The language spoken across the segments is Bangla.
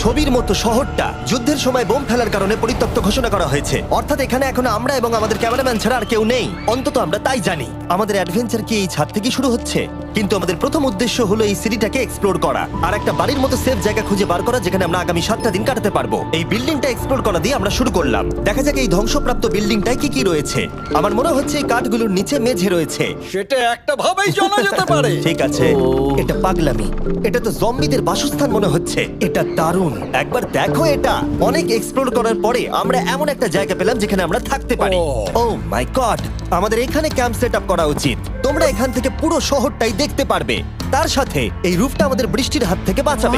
ছবির মতো শহরটা যুদ্ধের সময় বোম ফেলার কারণে পরিত্যক্ত ঘোষণা করা হয়েছে। অর্থাৎ এখানে এখন আমরা এবং আমাদের ক্যামেরাম্যান ছাড়া আর কেউ নেই, অন্তত আমরা তাই জানি। আমাদের অ্যাডভেঞ্চার কি এই ছাদ থেকে শুরু হচ্ছে? কিন্তু আমাদের প্রথম উদ্দেশ্য হলো এই সিটিটাকে এক্সপ্লোর করা আর একটা বাড়ির মতো সেফ জায়গা খুঁজে বার করা যেখানে আমরা আগামী 7টা দিন কাটাতে পারবো। এই বিল্ডিংটা এক্সপ্লোর করা দিয়ে আমরা শুরু করলাম। দেখা যাক এই ধ্বংসপ্রাপ্ত বিল্ডিংটায় কি কি রয়েছে। আমার মনে হচ্ছে এই কাঠগুলোর নিচে মেঝে রয়েছে। সেটা একটা ভাবেই জানা যেতে পারে। ঠিক আছে, এটা পাগলামি। এটা তো জম্বিদের বাসস্থান মনে হচ্ছে। এটা দারুণ, একবার দেখো এটা। অনেক এক্সপ্লোর করার পরে আমরা এমন একটা জায়গা পেলাম যেখানে আমরা থাকতে পারি। ও মাই গড, আমাদের এখানে ক্যাম্প সেট আপ করা উচিত। তোমরা এখান থেকে পুরো শহরটাই দেখতে পারবে। তার সাথে এই রুফটা আমাদের বৃষ্টির হাত থেকে বাঁচাবে।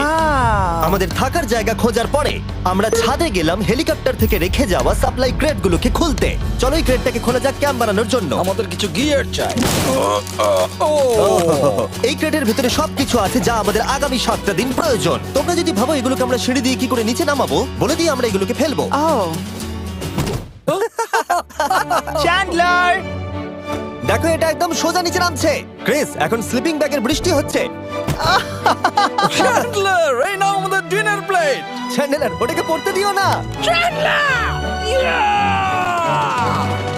আমাদের থাকার জায়গা খোঁজার পরে আমরা ছাদে গেলাম হেলিকপ্টার থেকে রেখে যাওয়া সাপ্লাই ক্রেটগুলোকে খুলতে। চলো এই ক্রেটটাকে খোলা যাক ক্যাম্প বানানোর জন্য। আমাদের কিছু গিয়ার চাই। এই ক্রেটের ভিতরে সবকিছু আছে যা আমাদের আগামী 7টা দিন প্রয়োজন। তোমরা যদি ভাবো এগুলোকে আমরা সিঁড়ি দিয়ে কি করে নিচে নামাবো, বলে দিয়ে আমরা এগুলোকে ফেলবো। চ্যান্ডলার, দেখো এটা একদম সোজা নিচে নামছে। ক্রিস, এখন স্লিপিং ব্যাগের বৃষ্টি হচ্ছে। চ্যান্ডলার, এই নাও আমাদের ডিনার প্লেট। চ্যান্ডেলার, ওটাকে পড়তে দিও না।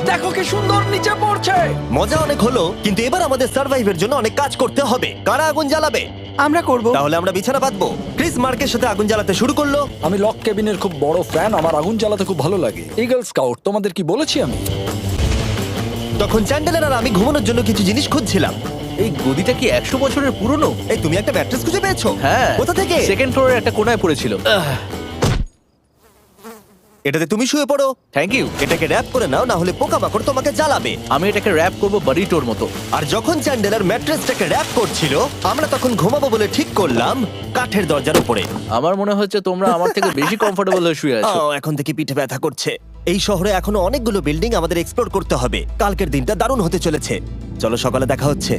দেখো কি সুন্দর নিচে পড়ছে। মজা অনেক হলো, কিন্তু এবার আমাদের সার্ভাইভের জন্য অনেক কাজ করতে হবে। কারা আগুন জ্বালাবে? আমরা করব। তাহলে আমরা বিছানা বাঁধবো। ক্রিস মার্কের সাথে আগুন জ্বালাতে শুরু করলো। আমি লক কেবিনের খুব বড় ফ্যান, আমার আগুন জ্বালাতে খুব ভালো লাগে। ইগল স্কাউট, তোমাদের কি বলেছি আমি? তখন চ্যান্ডেলার আর আমি ঘুমানোর জন্য কিছু জিনিস খুঁজছিলাম। এই গদিটা কি 100 বছরের পুরনো? এই, তুমি একটা ম্যাট্রেস খুঁজে পেয়েছো? হ্যাঁ। কোথা থেকে? সেকেন্ড ফ্লোরের একটা কোণায় পড়েছিল। এটাতে তুমি শুয়ে পড়ো। Thank you. এটাকে র‍্যাপ করে নাও, না হলে পোকামাকড় তোমাকে জ্বালাবে। আমি এটাকে র‍্যাপ করব বারিটোর মতো। আর যখন চ্যান্ডেলার ম্যাট্রেসটাকে র‍্যাপ করছিল, আমরা তখন ঘুমাবো বলে ঠিক করলাম কাঠের দরজার উপরে। আমার মনে হচ্ছে তোমরা আমার থেকে বেশি কমফোর্টেবল হয়ে শুয়ে আছো। এখন থেকে পিঠে ব্যথা করছে। এই শহরে এখনো অনেকগুলো বিল্ডিং আমাদের এক্সপ্লোর করতে হবে। কালকের দিনটা দারুণ হতে চলেছে। চলো সকালে দেখা হচ্ছে।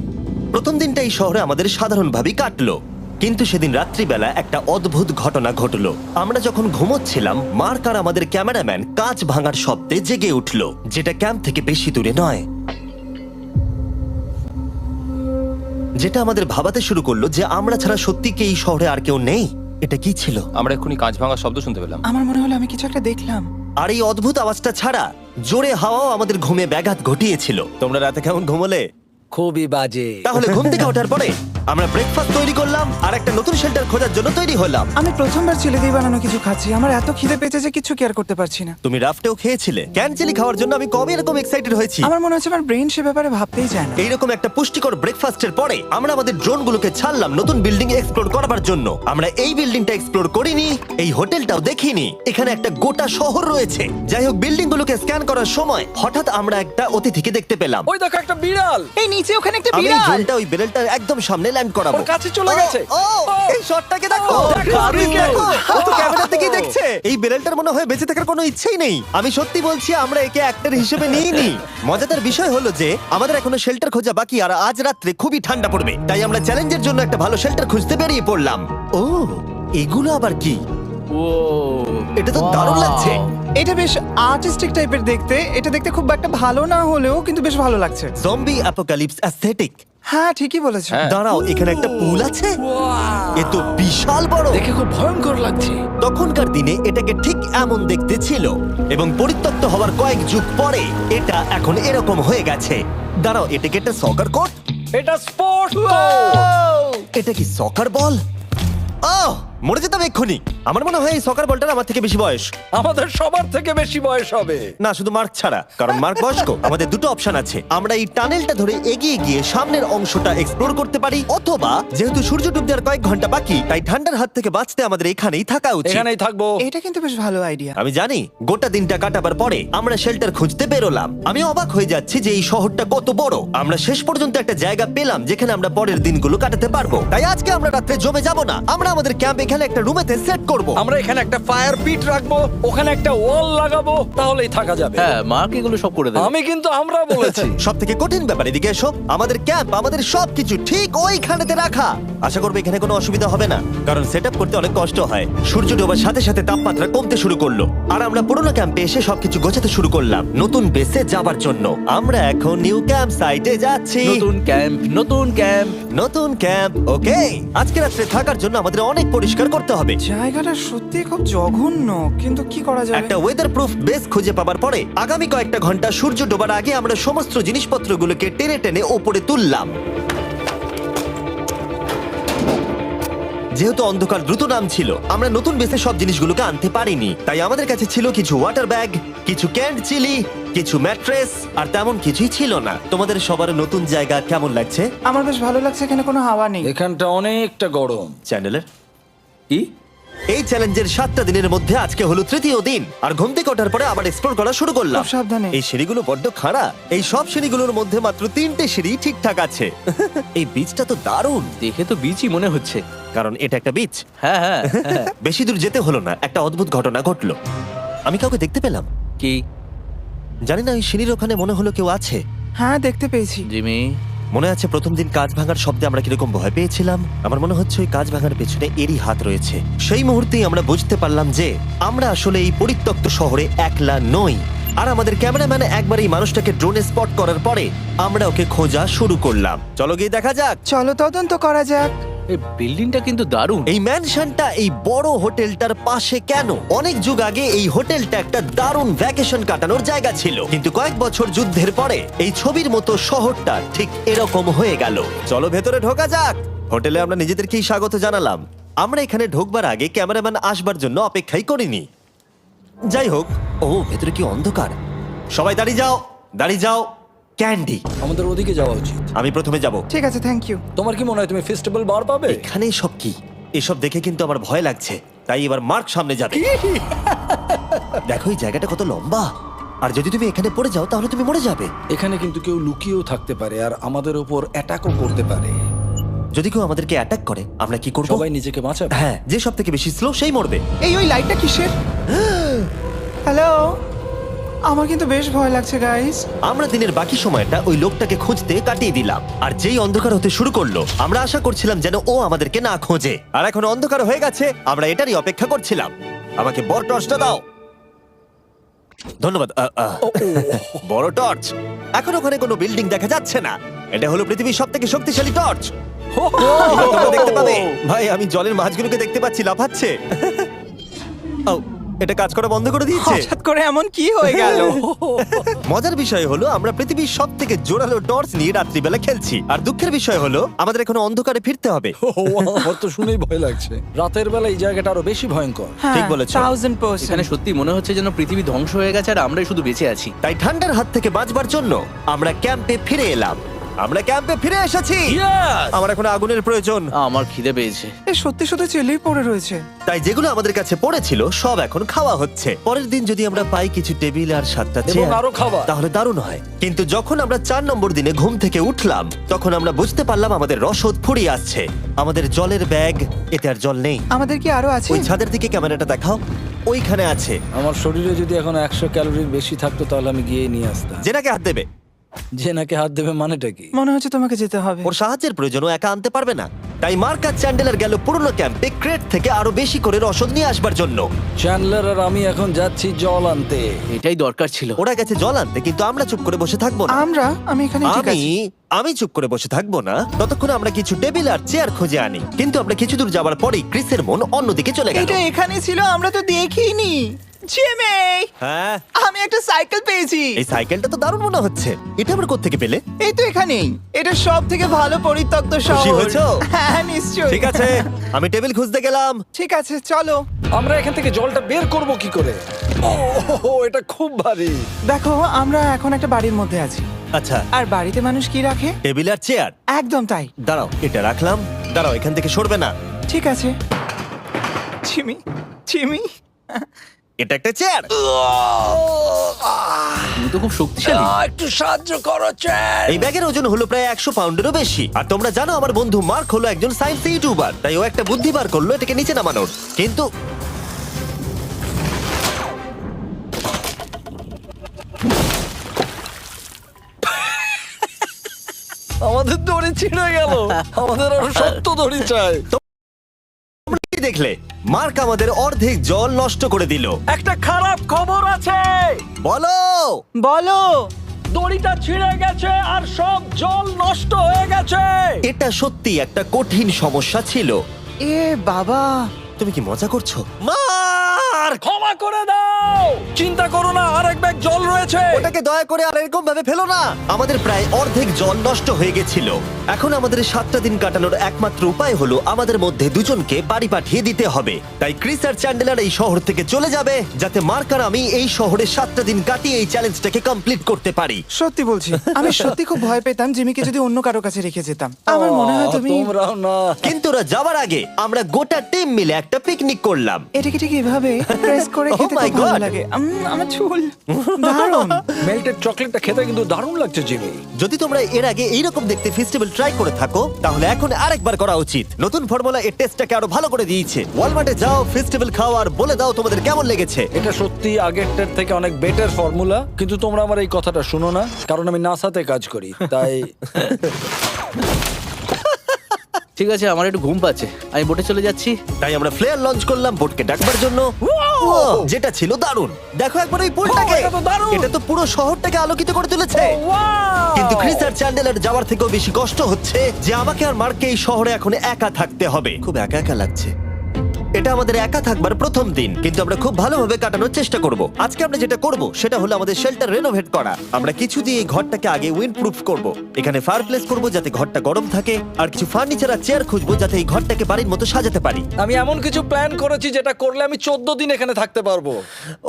প্রথম দিনটা এই শহরে আমাদের সাধারণভাবেই কাটলো, কিন্তু সেদিন রাত্রিবেলা একটা অদ্ভুত ঘটনা ঘটলো। আমরা যখন ঘুমোচ্ছিলাম, মার্ক আর আমাদের ক্যামেরাম্যান কাঁচ ভাঙার শব্দে জেগে উঠলো, যেটা ক্যাম্প থেকে বেশি দূরে নয়। যেটা আমাদের ভাবাতে শুরু করলো যে আমরা ছাড়া সত্যি কি এই শহরে আর কেউ নেই। এটা কি ছিল? আমরা এক্ষুনি কাঁচ ভাঙার শব্দ শুনতে পেলাম। আমার মনে হলো আমি কিছু একটা দেখলাম। আর এই অদ্ভুত আওয়াজটা ছাড়া জোরে হাওয়াও আমাদের ঘুমে ব্যাঘাত ঘটিয়েছিল। তোমরা রাতে কেমন ঘুমোলে? খুবই বাজে। তাহলে ঘুম থেকে ওঠার পরে আমরা ব্রেকফাস্ট তৈরি করলাম আর একটা নতুন শেল্টার খোঁজার জন্য তৈরি হলাম। আমি প্রথমবার ছেলে দিয়ে বানানো কিছু খাচ্ছি। আমার এত খিদে পেয়েছে যে কিছু কেয়ার করতে পারছি না। তুমি রাফটেও খেয়েছিলে। ক্যানচেলি খাওয়ার জন্য আমি কবে এরকম এক্সাইটেড হয়েছি। আমার মনে হচ্ছে আমার ব্রেন সে ব্যাপারে ভাবতেই চায় না। এইরকম একটা পুষ্টিকর ব্রেকফাস্টের পরে আমরা আমাদের ড্রোনগুলোকে ছাড়লাম নতুন বিল্ডিং এক্সপ্লোর করার জন্য। আমরা এই বিল্ডিংটা এক্সপ্লোর করিনি, এই হোটেলটাও দেখিনি। এখানে একটা গোটা শহর রয়েছে। যাই হোক, বিল্ডিংগুলোকে স্ক্যান করার সময় হঠাৎ আমরা একটা অতিথিকে দেখতে পেলাম। ওই দেখো একটা বিড়াল। এই নিচে ওখানে একটা আমি এই বিড়াল। ড্রোনটা ওই বেলটার একদম সামনে ল্যান্ড করাবো। ওর কাছে চলে গেছে। ও, এই শটটাকে দেখো। দেখো, দারুণ। দেখো। ও তো ক্যামেরা থেকেই দেখছে। এই বেলটার মনে হয় বেঁচে থাকার কোনো ইচ্ছেই নেই। আমি সত্যি বলছি, আমরা একে অ্যাক্টর হিসেবে নিইনি। মজাদার বিষয় হলো যে আমাদের এখনো শেল্টার খোঁজা বাকি, আর আজ রাত্রে খুবই ঠান্ডা পড়বে। তাই আমরা চ্যালেঞ্জের জন্য একটা ভালো শেল্টার খুঁজতে বেরিয়ে পড়লাম। ও, এগুলো আবার কি? ও, এটা তো দারুণ লাগছে। এটা বেশ আর্টিস্টিক টাইপের দেখতে। এটা দেখতে খুব একটা ভালো না হলেও কিন্তু বেশ ভালো লাগছে। Zombie apocalypse aesthetic. হ্যাঁ, ঠিকই বলেছো। দাঁড়াও, এখানে একটা পুল আছে। এ তো বিশাল বড়। দেখে খুব ভয়ঙ্কর লাগছে। তখনকার দিনে এটাকে ঠিক এমন দেখতে ছিল, এবং পরিত্যক্ত হওয়ার কয়েক যুগ পরে এটা এখন এরকম হয়ে গেছে। দাঁড়াও, এটাকে একটা সকার কোর্ট? এটা স্পোর্টস। এটা কি সকার বল? আহ, মরে যেতাম এক্ষুনি। আমার মনে হয় এই সকার বলটার আমার থেকে বেশি বয়স। আমাদের সবার থেকে বেশি বয়স হবে। না, শুধু মার্ক ছাড়া, কারণ মার্ক বয়স্ক। আমাদের দুটো অপশন আছে। আমরা এই টানেলটা ধরে এগিয়ে গিয়ে সামনের অংশটা এক্সপ্লোর করতে পারি, অথবা যেহেতু সূর্য ডুবতে আর কয়েক ঘন্টা বাকি, তাই ঠান্ডার হাত থেকে বাঁচতে আমাদের এখানেই থাকা উচিত। এখানেই থাকবো। এটা কিন্তু বেশ ভালো আইডিয়া। আমি জানি। গোটা দিনটা কাটাবার পরে আমরা শেল্টার খুঁজতে বেরোলাম। আমি অবাক হয়ে যাচ্ছি যে এই শহরটা কত বড়। আমরা শেষ পর্যন্ত একটা জায়গা পেলাম যেখানে আমরা পরের দিনগুলো কাটাতে পারবো। তাই আজকে আমরা রাত্রে জমে যাব না। আমরা আমাদের ক্যাম্প এখানে একটা রুমেতে সেট করব। আমরা এখানে একটা ফায়ার পিট রাখবো, ওখানে একটা ওয়াল লাগাবো, তাহলেই থাকা যাবে। হ্যাঁ, মার্ক এগুলো সব করে দেবে। আমি কিন্তু আমরা বলেছি। সব থেকে কঠিন ব্যাপার, এদিকে এসো। আমাদের ক্যাম্প, আমাদের সবকিছু ঠিক ওইখানেতে রাখা। আশা করবো এখানে কোনো অসুবিধা হবে না, কারণ সেটআপ করতে অনেক কষ্ট হয়। সূর্য ডোবার সাথে সাথে তাপমাত্রা কমতে শুরু করলো, আর আমরা পুরোনো ক্যাম্পে এসে সবকিছু গোছাতে শুরু করলাম নতুন বেসে যাবার জন্য। আমরা এখন নিউ ক্যাম্প সাইটে যাচ্ছি। নতুন ক্যাম্প, নতুন ক্যাম্প। নতুন ক্যাম্প। ওকে, আজকে রাত্রে থাকার জন্য আমাদের অনেক পরিষ্কার করতে হবে। জায়গাটা সত্যি খুব জঘন্য, কিন্তু কি করা যাবে? একটা ওয়েদার প্রুফ বেস খুঁজে পাবার পরে আগামী কয়েকটা ঘন্টা সূর্য ডোবার আগে আমরা সমস্ত জিনিসপত্রগুলোকে টেনে টেনে ওপরে তুললাম। যেহেতু অন্ধকার দ্রুত নামছিল, আমরা নতুন বেসে সব জিনিসগুলোকে আনতে পারিনি, তাই আমাদের কাছে ছিল কিছু ওয়াটার ব্যাগ, কিছু ক্যান্ড চিলি, কিছু ম্যাট্রেস, আর তেমন কিছুই ছিল না। তোমাদের সবার নতুন জায়গা কেমন লাগছে? আমার বেশ ভালো লাগছে, এখানে কোনো হাওয়া নেই। এখানটা অনেকটা গরম। চ্যানেলের কি? এই চ্যালেঞ্জের 7টা দিনের মধ্যে আজকে হলো তৃতীয় দিন, আর ঘুম থেকে ওঠার পরে আবার এক্সপ্লোর করা শুরু করলাম। খুব সাবধানে। এই সিঁড়িগুলো বড্ড খাড়া। এই সব সিঁড়িগুলোর মধ্যে মাত্র 3টে সিঁড়ি ঠিকঠাক আছে। এই বীজটা তো দারুণ, দেখে তো বিচই মনে হচ্ছে। কারণ এটা একটা বীজ। হ্যাঁ হ্যাঁ হ্যাঁ। বেশি দূর যেতে হলো না, একটা অদ্ভুত ঘটনা ঘটলো। আমি কাউকে দেখতে পেলাম, কি জানি না, ওই সিঁড়ির ওখানে মনে হলো কেউ আছে। হ্যাঁ, দেখতে পেয়েছি। জিমি? মনে আছে প্রথম দিন কাঁচ ভাঙার শব্দে আমরা কিরকম ভয় পেয়েছিলাম? আমার মনে হচ্ছে ওই কাঁচ ভাঙার পেছনে এরই হাত রয়েছে। সেই মুহূর্তেই আমরা বুঝতে পারলাম যে আমরা আসলে এই পরিত্যক্ত শহরে একলা নই। আর আমাদের ক্যামেরাম্যান একবার এই মানুষটাকে ড্রোনে স্পট করার পরে আমরা ওকে খোঁজা শুরু করলাম। চলো গিয়ে দেখা যাক। চলো তদন্ত করা যাক। এই বিল্ডিংটা কিন্তু দারুণ। এই ম্যানশনটা এই বড় হোটেলটার পাশে কেন? অনেক যুগ আগে এই হোটেলটা একটা দারুণ ভ্যাকেশন কাটানোর জায়গা ছিল, কিন্তু কয়েক বছর যুদ্ধের পরে এই ছবির মতো শহরটা ঠিক এরকম হয়ে গেল। চলো ভেতরে ঢোকা যাক। হোটেলে আমরা নিজেদেরকেই স্বাগত জানালাম। আমরা এখানে ঢোকবার আগে ক্যামেরাম্যান আসবার জন্য অপেক্ষাই করিনি। যাই হোক, ও ভেতরে কি অন্ধকার। সবাই দাঁড়িয়ে যাও, দাঁড়িয়ে যাও। ক্যান্ডি, আমাদের ওদিকে যাওয়া উচিত। আমি প্রথমে যাব। ঠিক আছে, থ্যাংক ইউ। তোমার কি মনে হয় তুমি ফেস্টিভ্যাল বার পাবে? এখানে সব কি? এসব দেখে কিন্তু আমার ভয় লাগছে, তাই এবার মার্ক সামনে যাবে। দেখো এই জায়গাটা কত লম্বা, আর যদি তুমি এখানে পড়ে যাও তাহলে তুমি মরে যাবে। এখানে কিন্তু কেউ লুকিয়েও থাকতে পারে আর আমাদের উপর অ্যাটাকও করতে পারে। যদি কেউ আমাদেরকে অ্যাটাক করে আমরা কি করব? সবাই নিজেকে বাঁচাবে। হ্যাঁ, যে সব থেকে বেশি স্লো সেই মরবে। ওই লাইটটা কিসের? হ্যালো, আমার কিন্তু বেশ ভয় লাগছে গাইস। আমরা দিনের বাকি সময়টা ওই লোকটাকে খুঁজতে কাটিয়ে দিলাম, আর যেই অন্ধকার হতে শুরু করলো আমরা আশা করছিলাম যেন ও আমাদেরকে না খোঁজে। আর এখন অন্ধকার হয়ে গেছে, আমরা এটারই অপেক্ষা করছিলাম। আমাকে বড় টর্চটা দাও। ধন্যবাদ। বড় টর্চ। এখন ওখানে কোনো বিল্ডিং দেখা যাচ্ছে না। এটা হলো পৃথিবীর সবথেকে শক্তিশালী টর্চ। তোমরা দেখতে পাবে। ভাই, আমি জলের মাছগুলোকে দেখতে পাচ্ছি লাফাচ্ছে। ও, এটা কাজ করা বন্ধ করে দিয়েছে। হঠাৎ করে এমন কি হয়ে গেল? মজার বিষয় হলো আমরা পৃথিবীর সব থেকে জোরালো টর্চ নিয়ে রাত্রিবেলা খেলছি, আর দুঃখের বিষয় হলো আমাদের এখন অন্ধকারে ফিরতে হবে। আমার তো শুনেই ভয় লাগছে। রাতের বেলা এই জায়গাটা আরো বেশি ভয়ঙ্কর। ঠিক বলেছো। 1000%। এখানে সত্যি মনে হচ্ছে যেন পৃথিবী ধ্বংস হয়ে গেছে আর আমরাই শুধু বেঁচে আছি। তাই ঠান্ডার হাত থেকে বাঁচবার জন্য আমরা ক্যাম্পে ফিরে এলাম। আমরা ক্যাম্পে ফিরে এসেছি। আমার এখন আগুনের প্রয়োজন। আমার খিদে পেয়েছে। এ সত্যি সত্যি চেলেই পড়ে রয়েছে। তাই যেগুলো আমাদের কাছে পড়েছিল সব এখন খাওয়া হচ্ছে। পরের দিন যদি আমরা পাই কিছু টেবিল আর 7টা এবং চেয়ার আরো খাবার। তাহলে দারুণ হয়। কিন্তু যখন আমরা 4 নম্বর দিনে ঘুম থেকে উঠলাম তখন আমরা বুঝতে পারলাম আমাদের রসদ ফুরিয়ে আসছে। আমাদের জলের ব্যাগ, এতে আর জল নেই। আমাদের কি আরো আছে? ওই ছাদের দিকে ক্যামেরাটা দেখাও, ওইখানে আছে। আমার শরীরে যদি এখন 100 ক্যালোরির বেশি থাকতো তাহলে আমি গিয়ে নিয়ে আসতাম। জেনাকে হাত দেবে। যে নাকি হাত দেবে মানেটা কি? মনে হচ্ছে তোমাকে যেতে হবে। ওর সাহায্যের প্রয়োজন, ও একা আনতে পারবে না। তাই মার্ক আর চ্যান্ডেলার গেল পুরনো ক্যাম্পে ক্রেট থেকে আরো বেশি করে রসদ নিয়ে আসবার জন্য। চ্যান্ডলার আর আমি এখন যাচ্ছি জল আনতে। এটাই দরকার ছিল। ওরা গেছে জল আনতে, কিন্তু আমরা চুপ করে বসে থাকবো না। আমি এখানে ঠিক আমি আছি। আমি চুপ করে বসে থাকবো না ততক্ষণ আমরা কিছু টেবিল আর চেয়ার খুঁজে আনি। কিন্তু আমরা কিছু দূর যাবার পরেই ক্রিসের মন অন্যদিকে চলে গেল। এটা এখানে ছিল, আমরা তো দেখিনি। জিমি, হ্যাঁ, আমি একটা সাইকেল পেয়েছি। এই সাইকেলটা তো দারুণ মনে হচ্ছে। এটা আমরা কোত্থেকে পেলে? এই তো এখানেই। এটা সব থেকে ভালো পরিত্যক্ত খুশি শহর। হয়েছো? হ্যাঁ, নিশ্চয়ই। ঠিক আছে, আমি টেবিল খুঁজতে গেলাম। ঠিক আছে, চলো। আমরা এখান থেকে জলটা বের করব কি করে? ও, এটা খুব ভারী। দেখো, আমরা এখন একটা বাড়ির মধ্যে আছি। আচ্ছা, আর বাড়িতে মানুষ কি রাখে? টেবিল আর চেয়ার। একদম তাই। দাঁড়াও, এটা রাখলাম। দাঁড়াও, এখান থেকে সরবে না। ঠিক আছে। চিমি, চিমি। এটা একটা চেয়ার। তুমি তো খুব শক্তিশালী। একটু সাহায্য করো চ্যান। এই ব্যাগের ওজন হলো প্রায় 100 পাউন্ডেরও বেশি। আর তোমরা জানো আমার বন্ধু মার্ক হলো একজন সায়েন্স ইউটিউবার, তাই ও একটা বুদ্ধি বার করলো এটাকে নিচে নামানোর। কিন্তু আমাদের দড়ি ছিঁড়ে গেল। আমাদের আরো শক্ত দড়ি চাই। তোমরা কি দেখলে? মার্ক আমাদের অর্ধেক জল নষ্ট করে দিল। একটা খারাপ খবর আছে। বলো। বলো। দড়িটা ছিঁড়ে গেছে আর সব জল নষ্ট হয়ে গেছে। এটা সত্যি একটা কঠিন সমস্যা ছিল। এ বাবা, তুমি কি মজা করছো? মার্ক, ক্ষমা করে দাও, চিন্তা করো না, আর এক ব্যাগ জল রয়েছে। ওটাকে দয়া করে আর এরকম ভাবে ফেলো না। আমাদের প্রায় অর্ধেক জল নষ্ট হয়ে গেছিল। এখন আমাদের 7টা দিন কাটানোর একমাত্র উপায় হলো আমাদের মধ্যে দুজনকে বাড়ি পাঠিয়ে দিতে হবে। তাই ক্রিস আর চ্যান্ডেলার এই শহর থেকে চলে যাবে, যাতে মার্ক আর আমি এই শহরে 7টা দিন কাটিয়ে এই চ্যালেঞ্জটাকে কমপ্লিট করতে পারি। সত্যি বলছি, আমি সত্যি খুব ভয় পেতাম জিমিকে যদি অন্য কারো কাছে রেখে যেতাম। আমার মনে হয় তুমি তোমরাও না। কিন্তু ওরা যাওয়ার আগে আমরা গোটা টিম মিলে একটা পিকনিক করলাম। এটাকে ঠিক এভাবে প্রেস করে Oh খেতে my খুব ভালো God! লাগে। আমার চুল দারুণ। মেল্টেড চকলেটটা খেতে কিন্তু দারুণ লাগছে জিমি। যদি তোমরা এর আগে এইরকম দেখতে ফেস্টিভ্যাল ট্রাই করে থাকো, তাহলে এখন আরেকবার করা উচিত। নতুন ফর্মুলা এর টেস্টটাকে আরো ভালো করে দিয়েছে। ওয়ালমার্টে যাও, ফেস্টিভ্যাল খাও আর বলে দাও তোমাদের কেমন লেগেছে। এটা সত্যি আগেরটার থেকে অনেক বেটার ফর্মুলা, কিন্তু তোমরা আমার এই কথাটা শুনো না, কারণ আমি নাসাতে কাজ করি, তাই ঠিক আছে, আমার একটু ঘুম পাচ্ছে, আমি বোটে চলে যাচ্ছি। তাই আমরা ফ্লেয়ার লঞ্চ করলাম বোটকে ডাকবার জন্য, যেটা ছিল দারুণ। দেখো একবার ওই পুলটাকে, এটা তো দারুণ! এটা তো পুরো শহরটাকে আলোকিত করে তুলেছে। কিন্তু ক্রিস আর চ্যান্ডেলার যাওয়ার থেকেও বেশি কষ্ট হচ্ছে যে আমাকে আর মার্ককে এই শহরে এখন একা থাকতে হবে। খুব একা একা লাগছে। এটা আমাদের একা থাকবার প্রথম দিন, কিন্তু আমরা খুব ভালোভাবে কাটানোর চেষ্টা করব। আজকে আমরা যেটা করব সেটা হলো আমাদের শেল্টার রেনোভেট করা। আমরা কিছু দিয়ে এই ঘরটাকে আগে উইন্ড প্রুফ করব। এখানে ফায়ারপ্লেস করব যাতে ঘরটা গরম থাকে, আর কিছু ফার্নিচার আর চেয়ার খুঁজবো যাতে এই ঘরটাকে বাড়ির মতো সাজাতে পারি। আমি এমন কিছু প্ল্যান করেছি যেটা করলে আমি 14 দিন এখানে থাকতে পারবো।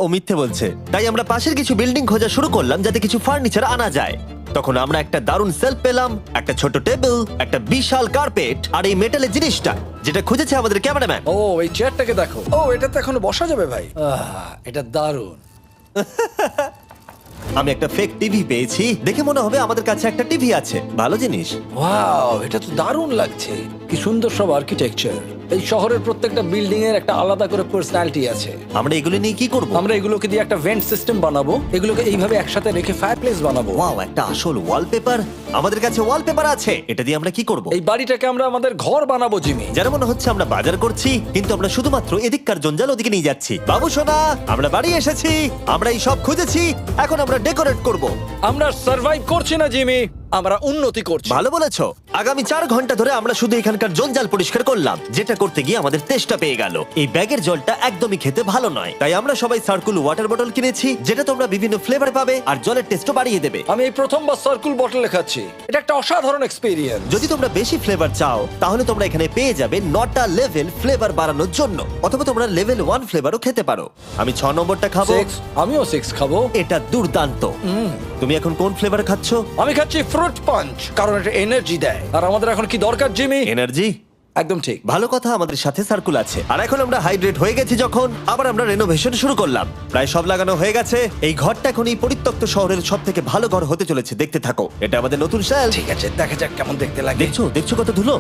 ও মিথ্যে বলছে। তাই আমরা পাশের কিছু বিল্ডিং খোঁজা শুরু করলাম যাতে কিছু ফার্নিচার আনা যায়। তখন আমরা একটা দারুণ সেলফ পেলাম, একটা ছোট টেবিল, একটা বিশাল কার্পেট আর এই মেটালের জিনিসটা যেটা খুঁজেছে আমাদের ক্যামেরাম্যান। ও এই চেয়ারটাকে দেখো, ও এটা তো এখনো বসা যাবে ভাই। এটা দারুণ। আমি একটা ফেক টিভি পেয়েছি, দেখে মনে হবে আমাদের কাছে একটা টিভি আছে। ভালো জিনিস। ওয়াও, এটা তো দারুণ লাগছে। কি সুন্দর সব আর্কিটেকচার। এই শহরের প্রত্যেকটা বিল্ডিং এর একটা আলাদা করে পার্সোনালিটি আছে। আমরা এগুলো নিয়ে কি করব? আমরা এগুলোকে দিয়ে একটা ভেন্ট সিস্টেম বানাবো, এগুলোকে এইভাবে একসাথে রেখে ফায়ারপ্লেস বানাবো। ওয়াও, একটা আসল ওয়ালপেপার। আমাদের কাছে ওয়ালপেপার আছে। এটা দিয়ে আমরা কি করব? এই বাড়িটাকে আমরা আমাদের ঘর বানাবো জিমি। যেন মনে হচ্ছে আমরা বাজার করছি, কিন্তু আমরা শুধুমাত্র এদিককার জঞ্জাল ওদিকে নিয়ে যাচ্ছি। বাবু সোনা, আমরা বাড়ি এসেছি। আমরা এই সব খুঁজেছি, এখন আমরা ডেকোরেট করব। আমরা সার্ভাইভ করছি না জিমি, আমরা উন্নতি করছি। ভালো বলেছো। আগামী 4 ঘন্টা ধরে আমরা শুধু এখানকার জঞ্জাল পরিষ্কার করলাম, যেটা করতে গিয়ে আমাদের তেষ্টা পেয়ে গেল। এই ব্যাগের জলটা একদমই খেতে ভালো নয়, তাই আমরা সবাই সার্কুল ওয়াটার বটল কিনেছি, যেটা তোমরা বিভিন্ন ফ্লেভার পাবে আর জলের টেস্টও বাড়িয়ে দেবে। আমি এই প্রথমবার সার্কুল বটলে খাচ্ছি, এটা একটা অসাধারণ এক্সপেরিয়েন্স। যদি তোমরা বেশি ফ্লেভার চাও, তাহলে তোমরা এখানে পেয়ে যাবে 9টা লেভেল ফ্লেভার বাড়ানোর জন্য, অথবা তোমরা লেভেল 1 ফ্লেভারও খেতে পারো। আমি 6 নম্বরটা খাবো। আমিও 6 খাবো। এটা দুর্দান্ত। তুমি এখন কোন ফ্লেভার খাচ্ছ? আমি খাচ্ছি ফ্রুট পাঞ্চ, কারণ এটা এনার্জি দেয়। আর আমাদের এখন কি দরকার জিমি? এনার্জি। একদম ঠিক। ভালো কথা, আমাদের সাথে সার্কুল আছে। আর এখন আমরা হাইড্রেট হয়ে গেছি যখন, আবার আমরা রেনোভেশন শুরু করলাম। প্রায় সব লাগানো হয়ে গেছে। এই ঘরটা এখন এই পরিত্যক্ত শহরের সব থেকে ভালো ঘর হতে চলেছে। দেখতে থাকো। এটা আমাদের নতুন শেলফ। ঠিক আছে, দেখা যাক কেমন দেখতে লাগে। দেখছো দেখছো কত ধুলো।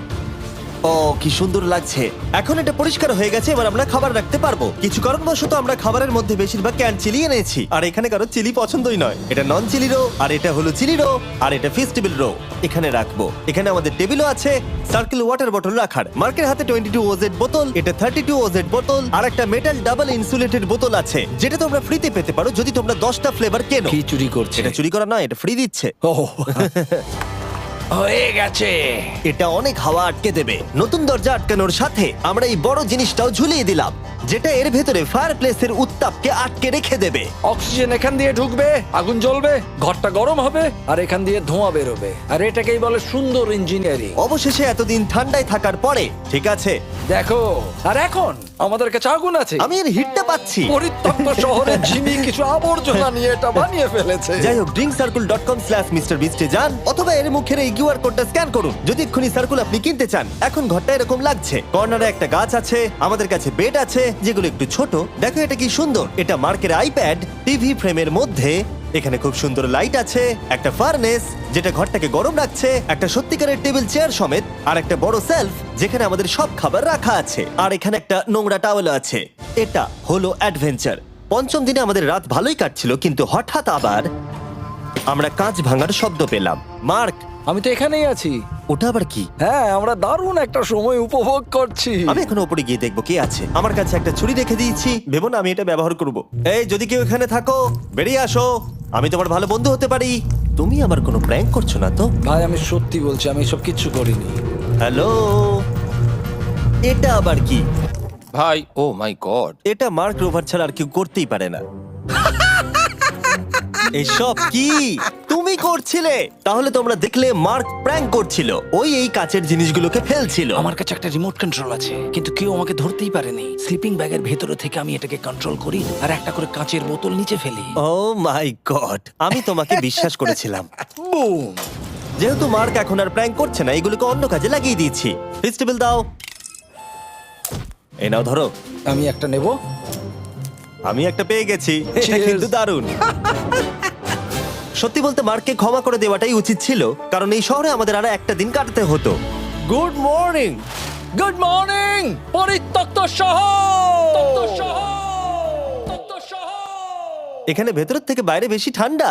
ও কি সুন্দর লাগছে। এখন এটা পরিষ্কার হয়ে গেছে, এবার আমরা খাবার রাখতে পারবো। কিছু কারণবশত আমরা খাবারের মধ্যে বেশিরভাগ ক্যান চিলি এনেছি, আর এখানে কারো চিলি পছন্দই নয়। এটা নন চিলি রো, আর এটা হলো চিলি রো, আর এটা ফেস্টিভ্যাল রো। এখানে রাখবো। এখানে আমাদের টেবিলও আছে, সার্কেল ওয়াটার বটল রাখার। মার্কের হাতে 22 ওজেড বোতল, এটা 32 ওজেড বোতল, আর একটা মেটাল ডাবল ইনসুলেটেড বোতল আছে, যেটা তোমরা ফ্রিতে পেতে পারো যদি তোমরা 10টা ফ্লেভার কেনো। কি চুরি করছে? এটা চুরি করা নয়, এটা ফ্রি দিচ্ছে। ও হয়ে গেছে। এটা অনেক হাওয়া আটকে দেবে। নতুন দরজা আটকানোর সাথে আমরা এই বড় জিনিসটাও ঝুলিয়ে দিলাম, যেটা এর ভেতরে ফায়ারপ্লেসের উত্তাপকে আটকে রেখে দেবে। অক্সিজেন এখান দিয়ে ঢুকবে, আগুন জ্বলবে, ঘরটা গরম হবে, আর এখান দিয়ে ধোঁয়া বেরোবে। আর এটাকেই বলে সুন্দর ইঞ্জিনিয়ারিং। অবশেষে এতদিন ঠান্ডায় থাকার পরে ঠিক আছে। দেখো, আর এখন আমাদের কাছে আগুন আছে। আমি এর হিটটা পাচ্ছি। পরিত্যক্ত শহরে জিমি কিছু আবর্জনা নিয়ে এটা বানিয়ে ফেলেছে। যাই হোক, drinkcircle.com/MrBeast এ যান, অথবা এর মুখের এই কিউআর কোডটা স্ক্যান করুন যদি এক্ষুনি সার্কুল আপনি কিনতে চান। এখন ঘরটা এরকম লাগছে। কর্নারে একটা গাছ আছে, আমাদের কাছে বেড আছে যেগুলো একটু ছোট। দেখো এটা কি সুন্দর। এটা মার্কের আইপ্যাড টিভি ফ্রেমের মধ্যে। এখানে খুব সুন্দর লাইট আছে, একটা ফার্নেস যেটা ঘরটাকে গরম রাখছে, একটা সত্যিকারের টেবিল চেয়ার সমেত, আর একটা বড় সেলফ যেখানে আমাদের সব খাবার রাখা আছে, আর এখানে একটা নোংরা টাওয়েল আছে। এটা হলো অ্যাডভেঞ্চার। পঞ্চম দিনে আমাদের রাত ভালোই কাটছিল, কিন্তু হঠাৎ আবার আমরা কাঁচ ভাঙার শব্দ পেলাম। মার্ক, আমি তো এখানেই আছি। ওটা আবার কি? হ্যাঁ, আমরা দারুণ একটা সময় উপভোগ করছি। আমি এখন উপরে গিয়ে দেখবো কে আছে। আমার কাছে একটা ছুরি রেখে দিয়েছি, ভেবো না আমি এটা ব্যবহার করব। এই, যদি কেউ এখানে থাকো বেরিয়ে আসো, আমি তোমার ভালো বন্ধু হতে পারি। তুমি আমার কোনো প্র্যাঙ্ক করছো না তো? ভাই আমি সত্যি বলছি, আমি এসব কিচ্ছু করিনি। হ্যালো, এটা আবার কি? ভাই ও মাই গড। এটা মার্ক রোভার ছাড়া আর কেউ করতেই পারে না। এসব কি তুমি করছিলে? তাহলে তোমরা দেখলে মার্ক প্র্যাঙ্ক করছিল। ওই এই কাচের জিনিসগুলোকে ফেলছিল। আমার কাছে একটা রিমোট কন্ট্রোল আছে, কিন্তু কেউ আমাকে ধরতেই পারেনি। স্লিপিং ব্যাগের ভেতরে থেকে আমি এটাকে কন্ট্রোল করি আর একটা করে কাঁচের বোতল নিচে ফেলি। ও মাই গড, আমি তোমাকে বিশ্বাস করেছিলাম। বুম! যেহেতু মার্ক এখন আর প্র্যাঙ্ক করছে না, এগুলোকে অন্য কাজে লাগিয়ে দিয়েছি। ফেস্টিভ্যাল দাও। এই নাও ধরো। আমি একটা নেব। আমি একটা পেয়ে গেছি। এটা Cheers! কিন্তু দারুণ। সত্যি বলতে মার্ককে ক্ষমা করে দেওয়াটাই উচিত ছিল, কারণ এই শহরে আমাদের আর একটা দিন কাটাতে হতো। Good morning. গুড মর্নিং পরিত্যক্ত শহর। এখানে ভেতরের থেকে বাইরে বেশি ঠান্ডা।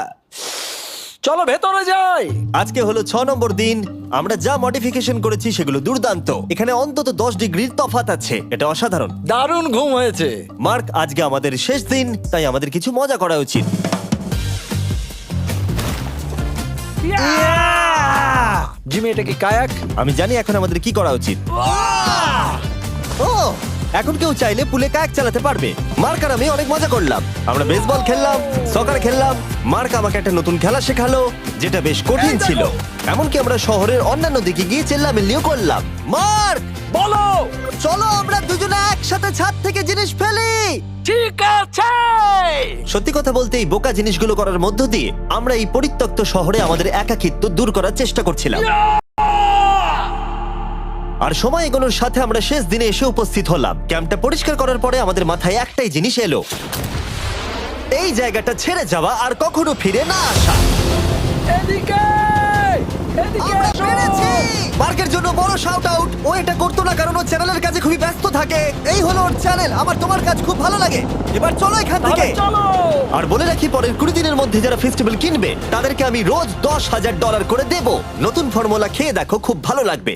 চলো ভেতরে যাই। আজকে হলো 6 নম্বর দিন। আমরা যা মডিফিকেশন করেছি সেগুলো দুর্দান্ত। এখানে অন্তত 10 ডিগ্রির তফাৎ আছে। এটা অসাধারণ। দারুণ ঘুম হয়েছে। মার্ক, আজকে আমাদের শেষ দিন, তাই আমাদের কিছু মজা করা উচিত। জিমি, এটা কি কায়াক? আমি জানি এখন আমাদের কি করা উচিত। ও, এখন কেউ চাইলে পুলে কায়াক চালাতে পারবে। মার্ক আর আমি অনেক মজা করলাম। আমরা বেসবল খেললাম, সকার খেললাম। মার্ক আমাকে একটা নতুন খেলা শেখালো, যেটা বেশ কঠিন ছিল। এমনকি আমরা শহরের অন্যান্য দিকে গিয়ে চেল্লামিল্লিও করলাম। মার্ক, বলো। চলো আমরা দুজনে একসাথে ছাদ থেকে জিনিস ফেলি। ঠিক আছে। সত্যি কথা বলতে এই বোকা জিনিসগুলো করার মধ্য দিয়ে আমরা এই পরিত্যক্ত শহরে আমাদের একাকিত্ব দূর করার চেষ্টা করছিলাম। আর সময় এগোনোর সাথে আমরা শেষ দিনে এসে উপস্থিত হলাম। ক্যাম্পটা পরিষ্কার করার পরে আমাদের মাথায় একটাই জিনিস এলো, এই জায়গাটা ছেড়ে যাওয়া আর কখনো ফিরে না আসা। এদিকে এদিকে আমরা এসো। পেরেছি! মার্কের জন্য বড় শাউট আউট। ও এটা করতো না কারণ ও চ্যানেলের কাজে খুবই ব্যস্ত থাকে। এই হলো ওর চ্যানেল। আমার তোমার কাজ খুব ভালো লাগে। এবার চলো এখান থেকে। তাহলে চলো। আর বলে রাখি, পরের 20 দিনের মধ্যে যারা ফেস্টিভ্যাল কিনবে তাদেরকে আমি রোজ $10,000 করে দেব। নতুন ফর্মুলা খেয়ে দেখো, খুব ভালো লাগবে।